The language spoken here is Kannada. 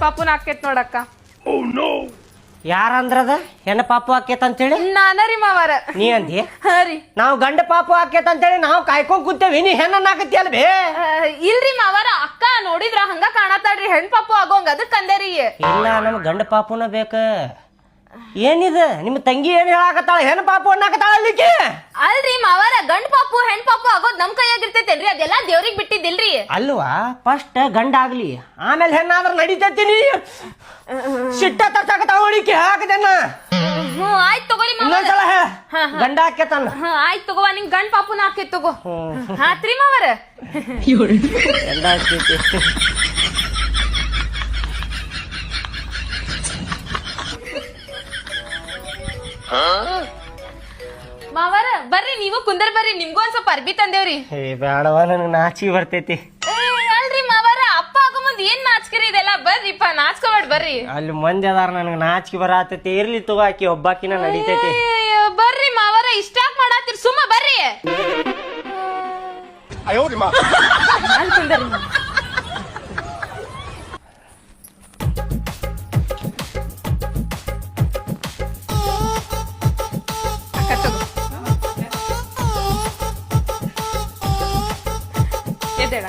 ಪಾಪುನ ಆಕೇತ್ ನೋಡಕ್ಕ. ಯಾರಂದ್ರದ ಹೆಣ್ಣು ಪಾಪು ಆಕೇತ ಅಂತೇಳಿ ನಾನ ರೀ ಮಾವಾರ. ನೀ ಅಂದಿ ಹಾ ರೀ. ನಾವು ಗಂಡ ಪಾಪು ಆಕೇತ ಅಂತೇಳಿ ನಾವು ಕಾಯ್ಕೊಂಡ್ ಕೂತೇವಿ, ನೀ ಹೆಣ್ಣನ್ನ ಆಕತಿ ಅಲ್ವೇ? ಇಲ್ರಿ ಮಾವಾರ, ಅಕ್ಕ ನೋಡಿದ್ರ ಹಂಗ ಕಾಣತಾಳ್ರಿ, ಹೆಣ್ ಪಾಪು ಆಗೋಂಗ ಅದಕ್ ಅಂದೇರಿ. ಇಲ್ಲ ನಮ್ ಗಂಡ ಪಾಪುನ ಬೇಕ. ಏನಿದ ನಿಮ್ಮ ತಂಗಿ ಏನ್ ಹೇಳಾಕತ್ತಾಳ? ಹೆಣ್ಣು ಪಾಪು ಅನ್ನಾಕತ್ತಾಳ ಅಲ್ಲಿಕ್ಕೆ? ಅಲ್ರಿ ಮಾವಾರ, ಗಂಡ್ ಪಾಪು ಹೆಣ್ ಪಾಪು ಆಗೋದ್ ನಮ್ ಕೈಯಾಗಿರ್ತೈತೇನ್ರಿ? ಅದೆಲ್ಲಾ ದೇವ್ರಿಗ್ ಬಿಟ್ಟಿದ್ದಿಲ್ರಿ. ಅಲ್ವಾ, ಫಸ್ಟ್ ಗಂಡ ಆಗ್ಲಿ ಆಮೇಲೆ ಹೆಣ್ಣಾದ್ರ ನಡೀತೈತಿ. ಸಿಟ್ಟ ತರ್ಸಾಕತ್ತಾಳ ನೋಡಿಕೆ ಹಾಕದೇನ. ಆಯ್ತ್ ತಗೋರಿ ಮಾವಾರ. ಇನ್ನೊಂದ್ಸಲ ಹೇಳ, ಗಂಡ ಆಕೇತನ್ನ. ಆಯ್ತ್ ತಗೋವ, ನಿಂಗ್ ಗಂಡ್ ಪಾಪುನ ಹಾಕೇತ್ ತಗೋ. ಹಾತ್ರಿ ಮಾವಾರ. ಗಂಡ ಆಕೇತಿ. ಮಾವಾರ ಬರ್ರಿ, ನೀವು ಕುಂದರ್ ಬರ್ರಿ, ನಿಮ್ಗೂ ಒಂದ್ ಸ್ವಲ್ಪ ಅರ್ಬಿ ತಂದೇವ್ರಿ. ಬೇಡವ, ನನಗೆ ನಾಚಿಕೆ ಬರ್ತೈತಿ. ಅಲ್ರಿ ಮಾವಾರ, ಅಪ್ಪ ಆಗೋ ಮುಂದ್ ಏನ್ ನಾಚ್ಕರಿ ಇದೆಲ್ಲ, ಬರ್ರಿಪ್ಪ, ನಾಚ್ಕೋಬೇಡ ಬರ್ರಿ. ಅಲ್ಲಿ ಮಂದಿ ಅದಾರ, ನನಗೆ ನಾಚಿಕೆ ಬರತೈತಿ. ಇರ್ಲಿ ತಗೋ, ಆಕಿ ಒಬ್ಬಾಕಿನ ನಡೀತೈತಿ. ಬರ್ರಿ ಮಾವಾರ, ಇಷ್ಟಾಕ್ ಮಾಡಾತಿರ್, ಸುಮ್ಮ ಬರ್ರಿ. ಅಲ್ಲಿ ಕುಂದರ್ರಿ. ಎದ್ದೇಳ.